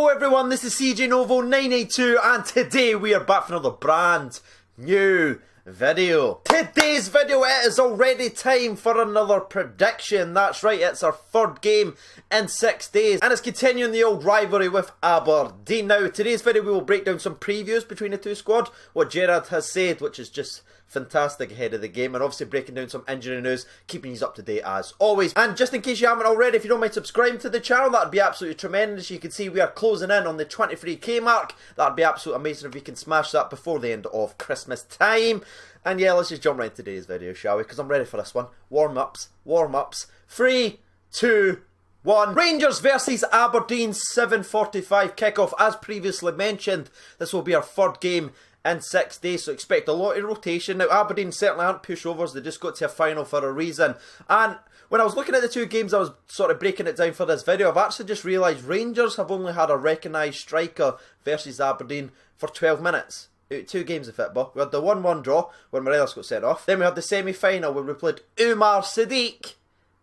Hello everyone, this is CJ Novo 982 and today we are back for another brand new video. Today's video, it is already time for another prediction. That's right, it's our third game in 6 days and it's continuing the old rivalry with Aberdeen. Now, today's video we will break down some previews between the two squads, what Gerrard has said, which is just fantastic ahead of the game, and obviously breaking down some injury news, keeping you up to date as always. And just in case you haven't already, if you don't mind subscribing to the channel, that would be absolutely tremendous. You can see we are closing in on the 23k mark. That would be absolutely amazing if we can smash that before the end of Christmas time. And yeah, let's just jump right into today's video, shall we? Because I'm ready for this one. Warm-ups. 3, 2, 1. Rangers versus Aberdeen, 7:45 kickoff. As previously mentioned, this will be our third game in 6 days, so expect a lot of rotation. Now, Aberdeen certainly aren't pushovers, they just got to a final for a reason. And when I was looking at the two games, I was sort of breaking it down for this video, I've actually just realised Rangers have only had a recognised striker versus Aberdeen for 12 minutes. 2 games of football. We had the 1-1 draw when Morelos got sent off. Then we had the semi-final where we played Umar Sadiq,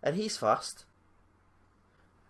and he's fast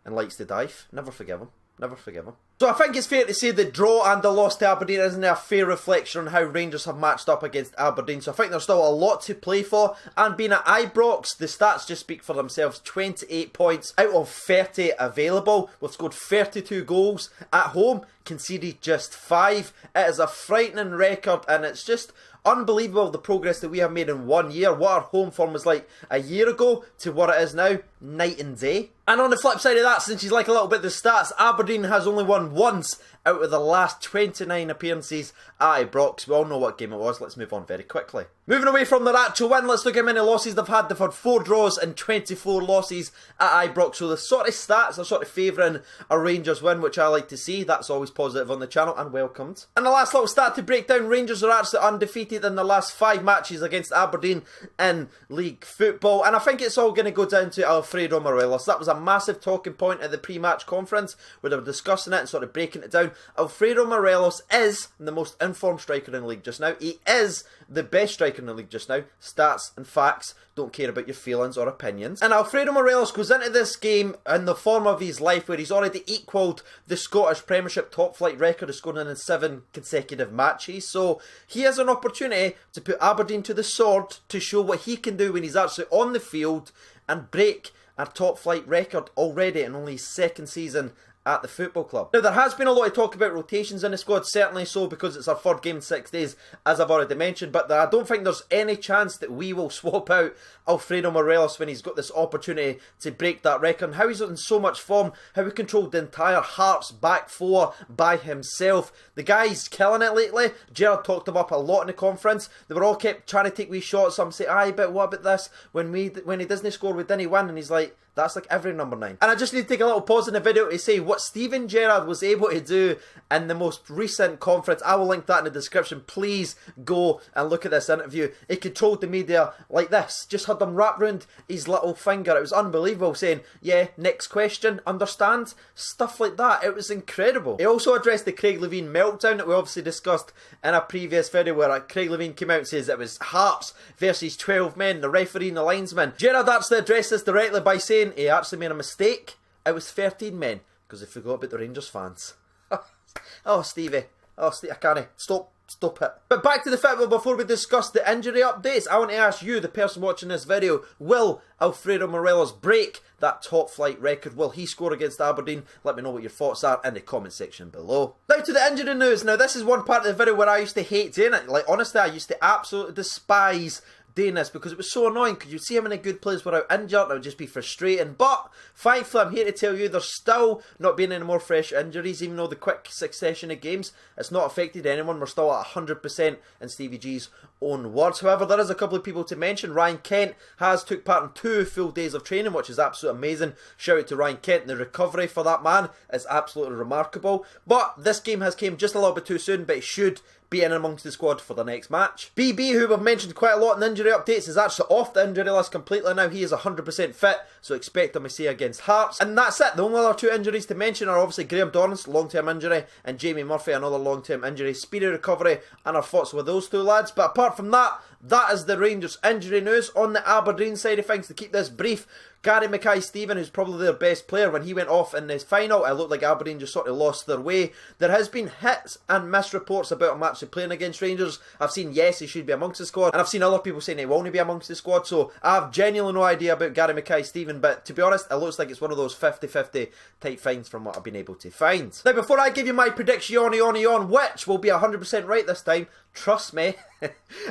and likes to dive. Never forgive him. Never forgive him. So I think it's fair to say the draw and the loss to Aberdeen isn't a fair reflection on how Rangers have matched up against Aberdeen. So I think there's still a lot to play for. And being at Ibrox, the stats just speak for themselves. 28 points out of 30 available. We've scored 32 goals at home, conceded just 5. It is a frightening record and it's just unbelievable the progress that we have made in 1 year. What our home form was like a year ago to what it is now, night and day. And on the flip side of that, since you like a little bit of the stats, Aberdeen has only won once out of the last 29 appearances at Ibrox. We all know what game it was. Let's move on very quickly. Moving away from their actual win, let's look at how many losses they've had. They've had 4 draws and 24 losses at Ibrox. So the sort of stats are sort of favouring a Rangers win, which I like to see. That's always positive on the channel and welcomed. And the last little stat to break down, Rangers are actually undefeated in the last 5 matches against Aberdeen in league football. And I think it's all going to go down to Alfredo Morelos. That was a massive talking point at the pre-match conference where they were discussing it and sort of breaking it down. Alfredo Morelos is the most informed striker in the league just now. He is the best striker in the league just now. Stats and facts don't care about your feelings or opinions. And Alfredo Morelos goes into this game in the form of his life where he's already equalled the Scottish Premiership top flight record of scoring in 7 consecutive matches. So he has an opportunity to put Aberdeen to the sword to show what he can do when he's actually on the field and break a top flight record already in only his 2nd season at the football club. Now, there has been a lot of talk about rotations in the squad, certainly so because it's our third game in 6 days, as I've already mentioned, but I don't think there's any chance that we will swap out Alfredo Morelos when he's got this opportunity to break that record. And how he's in so much form, how he controlled the entire Hearts back 4 by himself. The guy's killing it lately. Gerrard talked him up a lot in the conference. They were all kept trying to take wee shots. Some say, aye, but what about this? When he doesn't score, we didn't win. And he's like, that's like every number 9. And I just need to take a little pause in the video to say what Steven Gerrard was able to do in the most recent conference. I will link that in the description. Please go and look at this interview. He controlled the media like this. Just had them wrap round his little finger. It was unbelievable, saying, yeah, next question, understand? Stuff like that. It was incredible. He also addressed the Craig Levein meltdown that we obviously discussed in a previous video where Craig Levein came out and says it was Hearts versus 12 men, the referee and the linesman. Gerrard actually addressed this directly by saying he actually made a mistake. It was 13 men because he forgot about the Rangers fans. Oh, Stevie. Oh, Stevie, I can't. Stop it. But back to the football before we discuss the injury updates. I want to ask you, the person watching this video, will Alfredo Morelos break that top flight record? Will he score against Aberdeen? Let me know what your thoughts are in the comment section below. Now to the injury news. Now this is one part of the video where I used to hate doing it. Like honestly, I used to absolutely despise doing this because it was so annoying because you'd see him in a good place without injured and it would just be frustrating. But thankfully I'm here to tell you there's still not been any more fresh injuries, even though the quick succession of games, it's not affected anyone. We're still at 100% in Stevie G's own words. However, there is a couple of people to mention. Ryan Kent has took part in 2 full days of training, which is absolutely amazing. Shout out to Ryan Kent, and the recovery for that man is absolutely remarkable. But this game has came just a little bit too soon, but it should be in amongst the squad for the next match. BB, who we've mentioned quite a lot in injury updates, is actually off the injury list completely now. He is 100% fit, so expect him to see against Hearts. And that's it. The only other 2 injuries to mention are obviously Graham Dorrance, long-term injury, and Jamie Murphy, another long-term injury. Speedy recovery, and our thoughts with those 2 lads. But apart from that, that is the Rangers injury news. On the Aberdeen side of things, to keep this brief, Gary Mackay-Steven, who's probably their best player, when he went off in his final, it looked like Aberdeen just sort of lost their way. There has been hits and miss reports about him actually playing against Rangers. I've seen, yes, he should be amongst the squad, and I've seen other people saying he won't be amongst the squad, so I have genuinely no idea about Gary Mackay-Steven, but to be honest, it looks like it's one of those 50-50 type finds from what I've been able to find. Now, before I give you my prediction, which will be 100% right this time, trust me,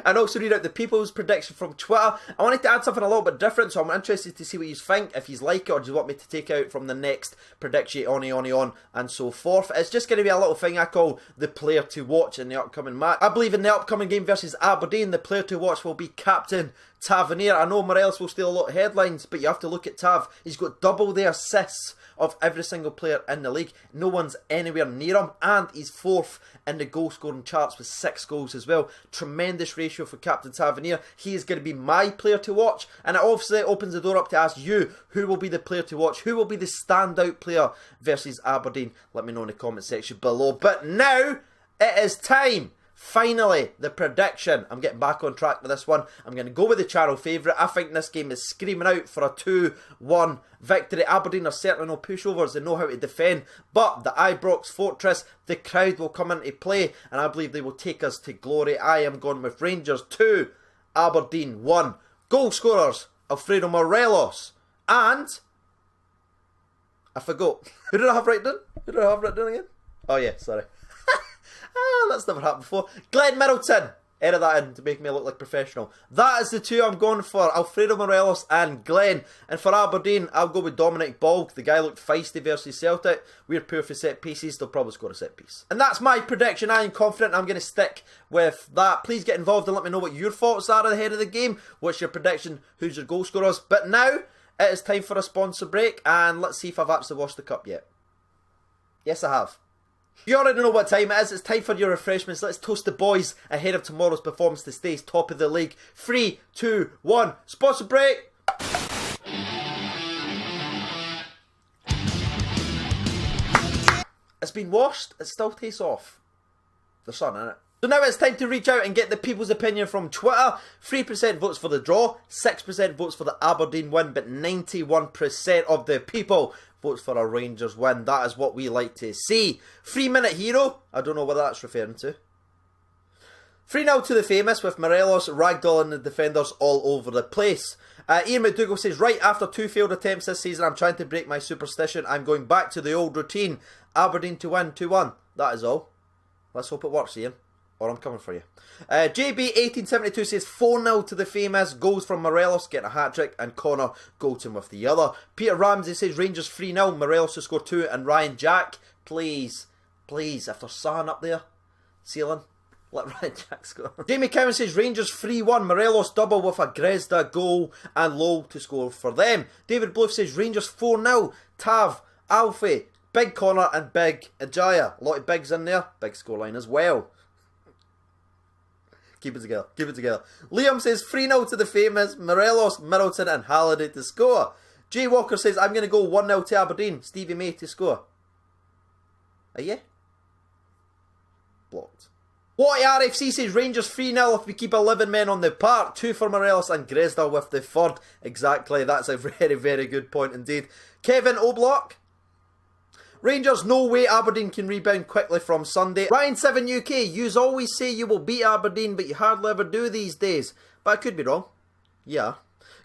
and also read out the people's prediction from Twitter, I wanted to add something a little bit different, so I'm interested to see what you think, if you like it, or do you want me to take out from the next prediction, and so forth. It's just going to be a little thing I call the player to watch in the upcoming match. I believe in the upcoming game versus Aberdeen, the player to watch will be Captain Tavernier. I know Morelos will steal a lot of headlines, but you have to look at Tav. He's got double the assists of every single player in the league. No one's anywhere near him, and he's 4th in the goal scoring charts with 6 goals as well. Tremendous ratio for Captain Tavernier. He is going to be my player to watch, and it obviously opens the door up to ask you, who will be the player to watch? Who will be the standout player versus Aberdeen? Let me know in the comment section below. But now it is time. Finally, the prediction. I'm getting back on track with this one. I'm going to go with the channel favourite. I think this game is screaming out for a 2-1 victory. Aberdeen are certainly no pushovers. They know how to defend. But the Ibrox Fortress, the crowd will come into play, and I believe they will take us to glory. I am going with Rangers 2, Aberdeen 1. Goal scorers, Alfredo Morelos. And I forgot. Who did I have written down? Who did I have written down again? Oh yeah, sorry. That's never happened before. Glenn Middleton. Edit that in to make me look like professional. That is the two I'm going for. Alfredo Morelos and Glenn. And for Aberdeen, I'll go with Dominic Bolg. The guy looked feisty versus Celtic. We're poor for set pieces. They'll probably score a set piece. And that's my prediction. I am confident I'm going to stick with that. Please get involved and let me know what your thoughts are ahead of the game. What's your prediction? Who's your goal scorers? But now, it is time for a sponsor break. And let's see if I've actually washed the cup yet. Yes, I have. You already know what time it is. It's time for your refreshments. Let's toast the boys ahead of tomorrow's performance to stay top of the league. 3, 2, 1. Sponsor break. It's been washed. It still tastes off. There's sun in it. So now it's time to reach out and get the people's opinion from Twitter. 3% votes for the draw, 6% votes for the Aberdeen win, but 91% of the people votes for a Rangers win. That is what we like to see. 3-minute hero, I don't know what that's referring to. 3-0 to the famous, with Morelos ragdolling the defenders all over the place. Ian McDougall says, right after 2 failed attempts this season, I'm trying to break my superstition. I'm going back to the old routine. Aberdeen to win 2-1. That is all. Let's hope it works, Ian. Or I'm coming for you. JB1872 says 4-0 to the famous. Goals from Morelos, getting a hat-trick, and Connor Goulton with the other. Peter Ramsey says Rangers 3-0. Morelos to score 2, and Ryan Jack, please, please, if there's sun up there, ceiling, let Ryan Jack score. Jamie Cowan says Rangers 3-1. Morelos double with a Grezda goal, and Lowe to score for them. David Bluff says Rangers 4-0. Tav, Alfie, Big Connor, and Big Ajaya. A lot of bigs in there. Big scoreline as well. Keep it together. Keep it together. Liam says 3-0 to the famous. Morelos, Middleton, and Halliday to score. Jay Walker says I'm going to go 1-0 to Aberdeen. Stevie May to score. Are you? Blocked. What RFC says Rangers 3-0 if we keep 11 men on the park. 2 for Morelos and Grezda with the third. Exactly. That's a very, very good point indeed. Kevin O'Block. Rangers, no way Aberdeen can rebound quickly from Sunday. Ryan7UK, yous always say you will beat Aberdeen, but you hardly ever do these days. But I could be wrong. Yeah.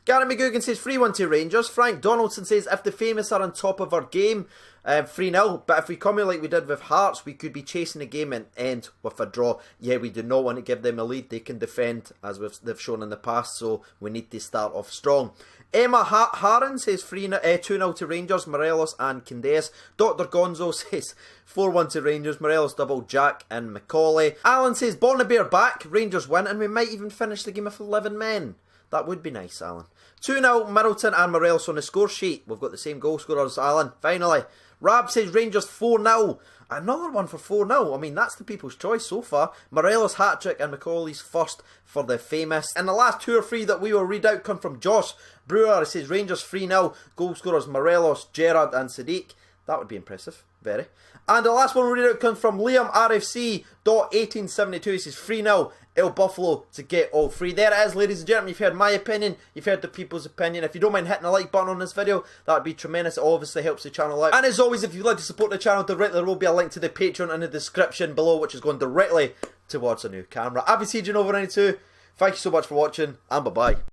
Gary McGugan says 3-1 to Rangers. Frank Donaldson says if the famous are on top of our game, 3-0. But if we come in like we did with Hearts, we could be chasing the game and end with a draw. Yeah, we do not want to give them a lead. They can defend as they've shown in the past, so we need to start off strong. Emma Harren says 2-0 to Rangers, Morelos and Candeas. Dr. Gonzo says 4-1 to Rangers, Morelos double, Jack and Macaulay. Alan says Bonnebear back, Rangers win, and we might even finish the game with 11 men. That would be nice, Alan. 2-0, Middleton and Morelos on the score sheet. We've got the same goal scorers, Alan. Finally. Rab says Rangers 4-0. Another one for 4-0. I mean, that's the people's choice so far. Morelos hat-trick and Macaulay's first for the famous. And the last 2 or 3 that we will read out come from Josh Brewer. He says Rangers 3-0. Goal scorers Morelos, Gerrard and Sadiq. That would be impressive. Very. And the last one we'll read out comes from Liam RFC.1872. He says 3-0 El Buffalo to get all three. There it is, ladies and gentlemen. You've heard my opinion. You've heard the people's opinion. If you don't mind hitting the like button on this video, that would be tremendous. It obviously helps the channel out. And as always, if you'd like to support the channel directly, there will be a link to the Patreon in the description below, which is going directly towards a new camera. I've been CJ over 92. Thank you so much for watching, and bye-bye.